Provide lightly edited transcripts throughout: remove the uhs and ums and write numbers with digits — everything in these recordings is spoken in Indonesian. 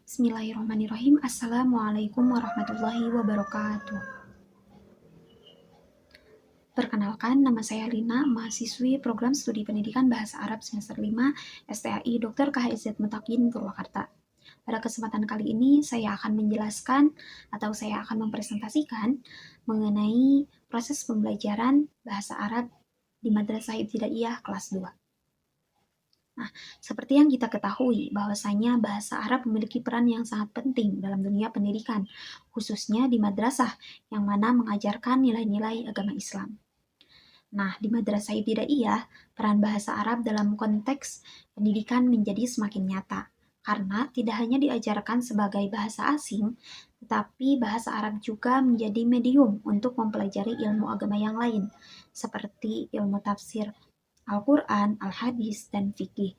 Bismillahirrahmanirrahim. Assalamualaikum warahmatullahi wabarakatuh. Perkenalkan, nama saya Lina, mahasiswi Program Studi Pendidikan Bahasa Arab semester 5 STAI Dr. KHZ Mutakin Purwakarta. Pada kesempatan kali ini, saya akan menjelaskan atau saya akan mempresentasikan mengenai proses pembelajaran Bahasa Arab di Madrasah Ibtidaiyah kelas 2. Nah, seperti yang kita ketahui, bahwasanya bahasa Arab memiliki peran yang sangat penting dalam dunia pendidikan, khususnya di madrasah yang mana mengajarkan nilai-nilai agama Islam. Nah, di madrasah ibtidaiyah, peran bahasa Arab dalam konteks pendidikan menjadi semakin nyata, karena tidak hanya diajarkan sebagai bahasa asing, tetapi bahasa Arab juga menjadi medium untuk mempelajari ilmu agama yang lain, seperti ilmu tafsir Al-Quran, Al-Hadis, dan fikih.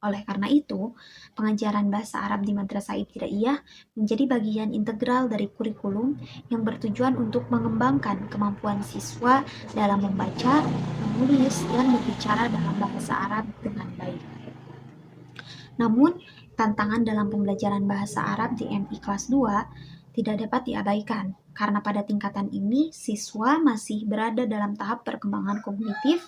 Oleh karena itu, pengajaran bahasa Arab di madrasah ibtidaiyah menjadi bagian integral dari kurikulum yang bertujuan untuk mengembangkan kemampuan siswa dalam membaca, menulis, dan berbicara dalam bahasa Arab dengan baik. Namun, tantangan dalam pembelajaran bahasa Arab di MI kelas 2 tidak dapat diabaikan, karena pada tingkatan ini siswa masih berada dalam tahap perkembangan kognitif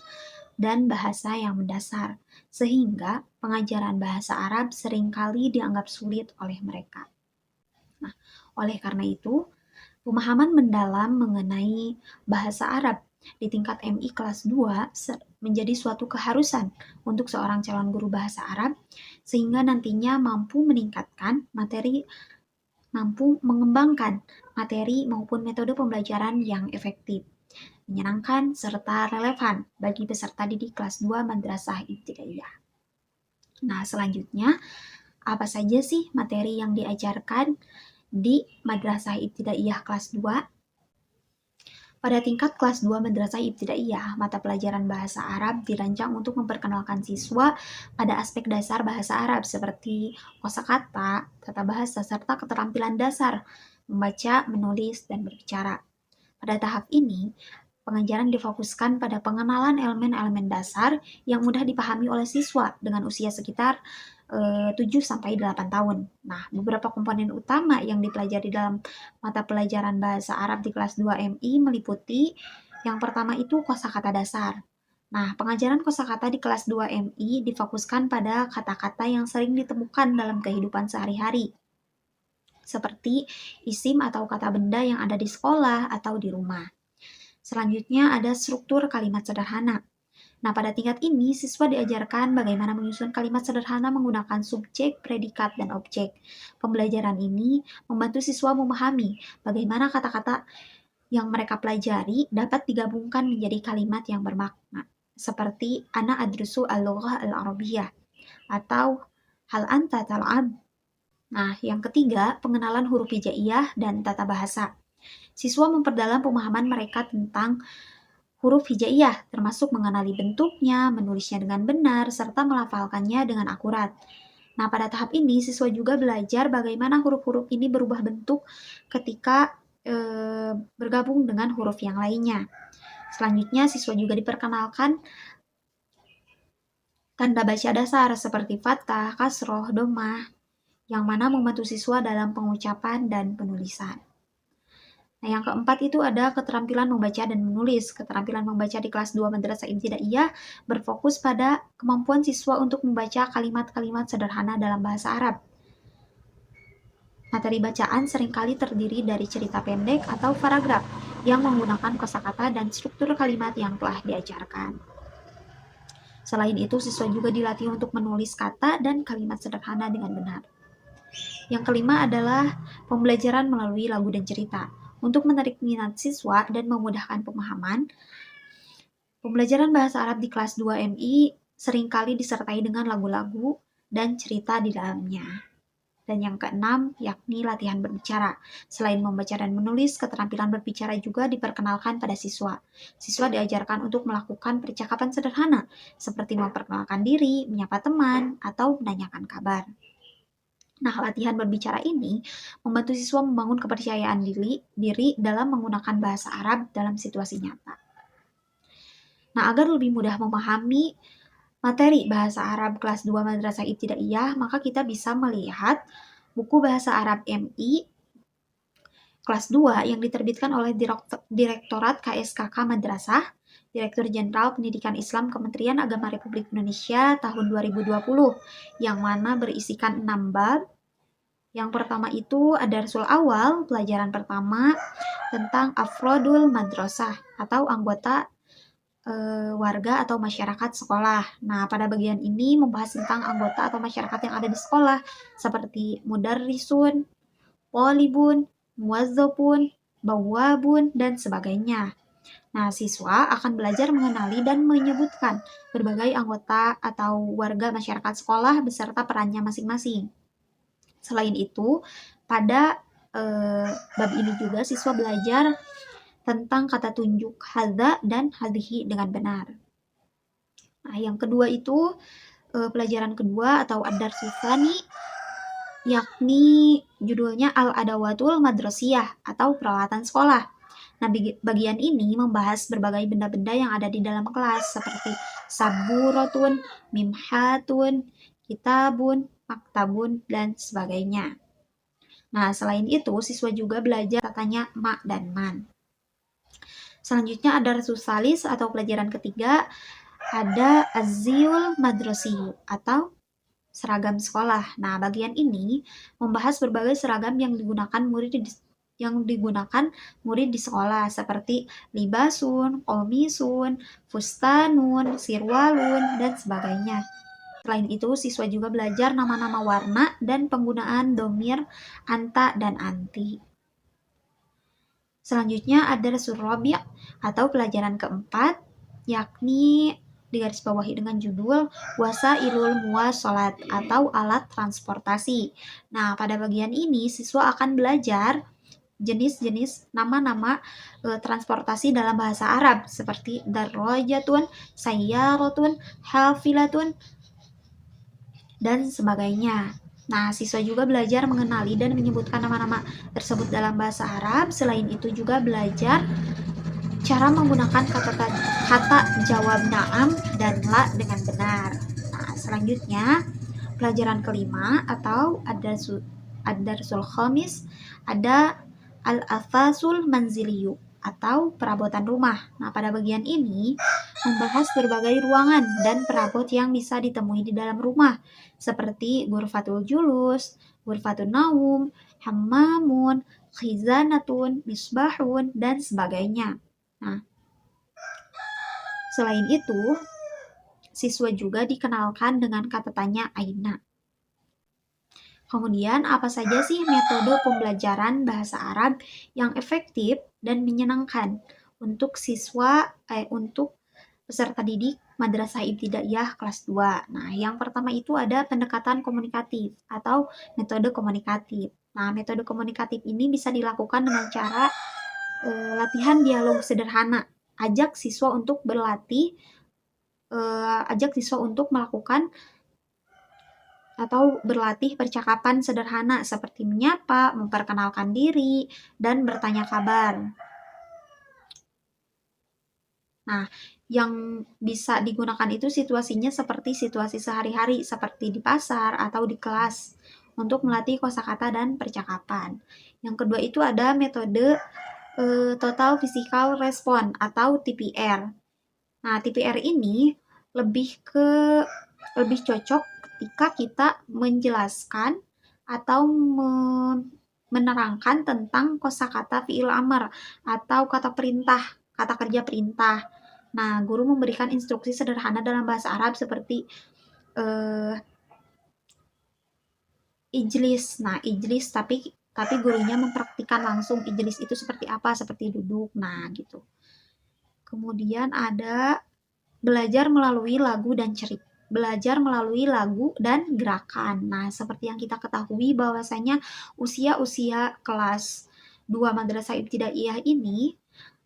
dan bahasa yang mendasar, sehingga pengajaran bahasa Arab seringkali dianggap sulit oleh mereka. Nah, oleh karena itu, pemahaman mendalam mengenai bahasa Arab di tingkat MI kelas 2 menjadi suatu keharusan untuk seorang calon guru bahasa Arab, sehingga nantinya mampu mengembangkan materi maupun metode pembelajaran yang efektif, menyenangkan, serta relevan bagi peserta didik kelas 2 Madrasah Ibtidaiyah. Nah, selanjutnya, apa saja sih materi yang diajarkan di Madrasah Ibtidaiyah kelas 2? Pada tingkat kelas 2 Madrasah Ibtidaiyah, mata pelajaran bahasa Arab dirancang untuk memperkenalkan siswa pada aspek dasar bahasa Arab seperti kosakata, tata bahasa, serta keterampilan dasar membaca, menulis, dan berbicara. Pada tahap ini, pengajaran difokuskan pada pengenalan elemen-elemen dasar yang mudah dipahami oleh siswa dengan usia sekitar 7-8 tahun. Nah, beberapa komponen utama yang dipelajari dalam mata pelajaran bahasa Arab di kelas 2 MI meliputi yang pertama itu kosakata dasar. Nah, pengajaran kosakata di kelas 2 MI difokuskan pada kata-kata yang sering ditemukan dalam kehidupan sehari-hari, seperti isim atau kata benda yang ada di sekolah atau di rumah. Selanjutnya ada struktur kalimat sederhana. Nah, pada tingkat ini, siswa diajarkan bagaimana menyusun kalimat sederhana menggunakan subjek, predikat, dan objek. Pembelajaran ini membantu siswa memahami bagaimana kata-kata yang mereka pelajari dapat digabungkan menjadi kalimat yang bermakna, seperti ana adrusu al-lughah al-arabiyah atau hal anta tal'ab. Nah, yang ketiga, pengenalan huruf hijaiyah dan tata bahasa. Siswa memperdalam pemahaman mereka tentang huruf hijaiyah, termasuk mengenali bentuknya, menulisnya dengan benar, serta melafalkannya dengan akurat. Nah, pada tahap ini, siswa juga belajar bagaimana huruf-huruf ini berubah bentuk ketika bergabung dengan huruf yang lainnya. Selanjutnya, siswa juga diperkenalkan tanda baca dasar seperti fathah, kasroh, dhammah, yang mana membantu siswa dalam pengucapan dan penulisan. Nah, yang keempat itu ada keterampilan membaca dan menulis. Keterampilan membaca di kelas 2 Madrasah Ibtidaiyah berfokus pada kemampuan siswa untuk membaca kalimat-kalimat sederhana dalam bahasa Arab. Materi bacaan seringkali terdiri dari cerita pendek atau paragraf yang menggunakan kosakata dan struktur kalimat yang telah diajarkan. Selain itu, siswa juga dilatih untuk menulis kata dan kalimat sederhana dengan benar. Yang kelima adalah pembelajaran melalui lagu dan cerita. Untuk menarik minat siswa dan memudahkan pemahaman, pembelajaran bahasa Arab di kelas 2 MI seringkali disertai dengan lagu-lagu dan cerita di dalamnya. Dan yang keenam, yakni latihan berbicara. Selain membaca dan menulis, keterampilan berbicara juga diperkenalkan pada siswa. Siswa diajarkan untuk melakukan percakapan sederhana, seperti memperkenalkan diri, menyapa teman, atau menanyakan kabar. Nah, latihan berbicara ini membantu siswa membangun kepercayaan diri dalam menggunakan bahasa Arab dalam situasi nyata. Nah, agar lebih mudah memahami materi bahasa Arab kelas 2 Madrasah Ibtidaiyah, maka kita bisa melihat buku Bahasa Arab MI kelas 2 yang diterbitkan oleh Direktorat KSKK Madrasah, Direktur Jenderal Pendidikan Islam Kementerian Agama Republik Indonesia tahun 2020, yang mana berisikan 6 bab. Yang pertama itu Ad-Darsul Awal, pelajaran pertama tentang Afrodul Madrasah atau anggota warga atau masyarakat sekolah. Nah, pada bagian ini membahas tentang anggota atau masyarakat yang ada di sekolah seperti mudarrisun, polibun, muwazzafun, bawabun, dan sebagainya. Nah, siswa akan belajar mengenali dan menyebutkan berbagai anggota atau warga masyarakat sekolah beserta perannya masing-masing. Selain itu, pada bab ini juga siswa belajar tentang kata tunjuk hadza dan hadhihi dengan benar. Nah, yang kedua itu pelajaran kedua atau ad-darsus tsani, yakni judulnya Al-Adawatul Madrasiyah atau peralatan sekolah. Nah, bagian ini membahas berbagai benda-benda yang ada di dalam kelas seperti saburatun, mimhatun, kitabun, maktabun, dan sebagainya. Nah, selain itu, siswa juga belajar katanya ma dan man. Selanjutnya ada Susalis atau pelajaran ketiga, ada Azziul Madrasi atau seragam sekolah. Nah, bagian ini membahas berbagai seragam yang digunakan murid di sekolah seperti libasun, komisun, fustanun, sirwalun, dan sebagainya. Selain itu, siswa juga belajar nama-nama warna dan penggunaan domir, anta, dan anti. Selanjutnya ada Rabi' atau pelajaran keempat, yakni digarisbawahi dengan judul Wasailul Muwasalat atau alat transportasi. Nah, pada bagian ini siswa akan belajar jenis-jenis nama-nama transportasi dalam bahasa Arab seperti darajatun, sayyaratun, hafilatun, dan sebagainya. Nah, siswa juga belajar mengenali dan menyebutkan nama-nama tersebut dalam bahasa Arab. Selain itu juga belajar cara menggunakan kata jawab na'am dan la dengan benar. Nah, selanjutnya pelajaran kelima atau ad-darsul khamis ada al-athasul manziliyu atau perabotan rumah. Nah, pada bagian ini membahas berbagai ruangan dan perabot yang bisa ditemui di dalam rumah seperti ghurfatul julus, ghurfatun naum, hammamun, khizanatun, misbahun, dan sebagainya. Nah, selain itu, siswa juga dikenalkan dengan kata tanya aina. Kemudian, apa saja sih metode pembelajaran bahasa Arab yang efektif dan menyenangkan untuk untuk peserta didik Madrasah Ibtidaiyah kelas 2. Nah, yang pertama itu ada pendekatan komunikatif atau metode komunikatif. Nah, metode komunikatif ini bisa dilakukan dengan cara latihan dialog sederhana. Ajak siswa untuk melakukan atau berlatih percakapan sederhana seperti menyapa, memperkenalkan diri, dan bertanya kabar. Nah, yang bisa digunakan itu situasinya seperti situasi sehari-hari, seperti di pasar atau di kelas, untuk melatih kosakata dan percakapan. Yang kedua itu ada metode Total Physical Response atau TPR. Nah, TPR ini lebih cocok ketika kita menjelaskan atau menerangkan tentang kosakata fi'il amr atau kata kerja perintah. Nah, guru memberikan instruksi sederhana dalam bahasa Arab seperti ijlis. Nah, ijlis tapi gurunya mempraktikkan langsung ijlis itu seperti apa, seperti duduk. Nah, gitu. Kemudian ada belajar melalui lagu dan cerita. Belajar melalui lagu dan gerakan. Nah, seperti yang kita ketahui bahwasanya usia-usia kelas 2 Madrasah Ibtidaiyah ini,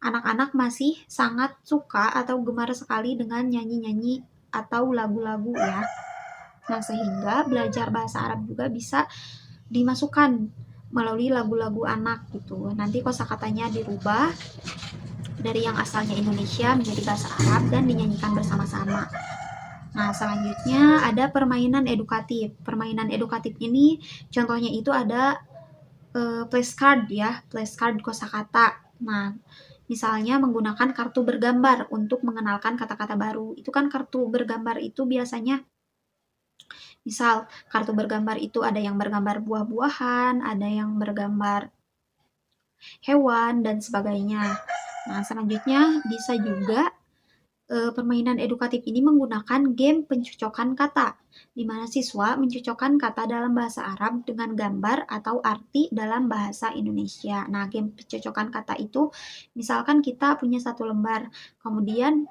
anak-anak masih sangat suka atau gemar sekali dengan nyanyi-nyanyi atau lagu-lagu ya. Nah, sehingga belajar bahasa Arab juga bisa dimasukkan melalui lagu-lagu anak gitu. Nanti kosakatanya dirubah dari yang asalnya Indonesia menjadi bahasa Arab dan dinyanyikan bersama-sama. Nah, selanjutnya ada permainan edukatif. Permainan edukatif ini contohnya itu ada flashcard ya, flashcard kosakata. Nah, misalnya menggunakan kartu bergambar untuk mengenalkan kata-kata baru. Itu kan kartu bergambar itu biasanya, misal kartu bergambar itu ada yang bergambar buah-buahan, ada yang bergambar hewan, dan sebagainya. Nah, selanjutnya bisa juga permainan edukatif ini menggunakan game pencocokan kata, di mana siswa mencocokkan kata dalam bahasa Arab dengan gambar atau arti dalam bahasa Indonesia. Nah, game pencocokan kata itu, misalkan kita punya satu lembar, kemudian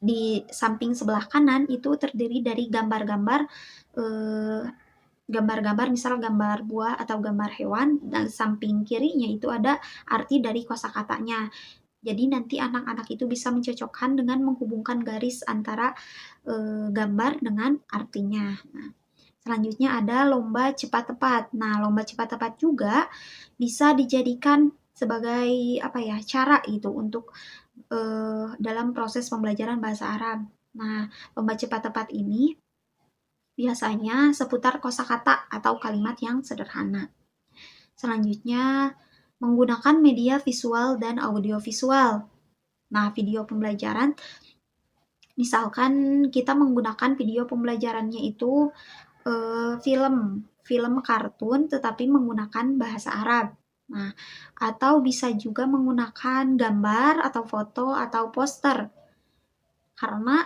di samping sebelah kanan itu terdiri dari gambar-gambar, eh, gambar-gambar misal gambar buah atau gambar hewan, dan samping kirinya itu ada arti dari kosakatanya. Jadi nanti anak-anak itu bisa mencocokkan dengan menghubungkan garis antara gambar dengan artinya. Nah, selanjutnya ada lomba cepat tepat. Nah, lomba cepat tepat juga bisa dijadikan sebagai apa ya, cara itu untuk dalam proses pembelajaran bahasa Arab. Nah, lomba cepat tepat ini biasanya seputar kosakata atau kalimat yang sederhana. Selanjutnya, menggunakan media visual dan audio visual. Nah, video pembelajaran, misalkan kita menggunakan video pembelajarannya itu film kartun tetapi menggunakan bahasa Arab. Nah, atau bisa juga menggunakan gambar atau foto atau poster. Karena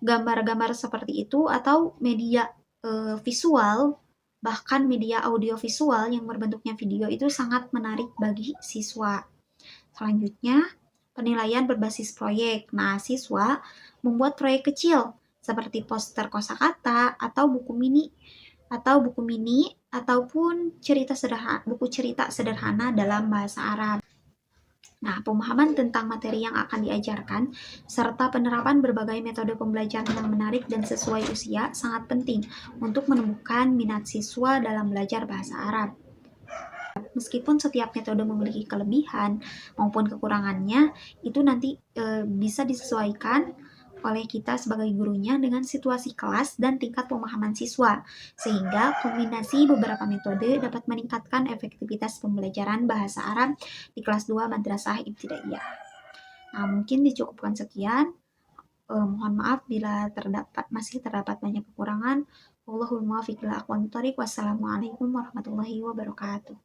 gambar-gambar seperti itu atau media visual, bahkan media audio visual yang berbentuknya video itu sangat menarik bagi siswa. Selanjutnya, penilaian berbasis proyek. Nah, siswa membuat proyek kecil seperti poster kosakata atau buku mini ataupun buku cerita sederhana dalam bahasa Arab. Nah, pemahaman tentang materi yang akan diajarkan serta penerapan berbagai metode pembelajaran yang menarik dan sesuai usia sangat penting untuk menumbuhkan minat siswa dalam belajar bahasa Arab. Meskipun setiap metode memiliki kelebihan maupun kekurangannya, itu nanti bisa disesuaikan oleh kita sebagai gurunya dengan situasi kelas dan tingkat pemahaman siswa, sehingga kombinasi beberapa metode dapat meningkatkan efektivitas pembelajaran bahasa Arab di kelas 2 Madrasah Ibtidaiyah. Nah, mungkin dicukupkan sekian. Mohon maaf bila masih terdapat banyak kekurangan. Wallahul muwaffiq ila aqwamit thoriq. Wassalamualaikum warahmatullahi wabarakatuh.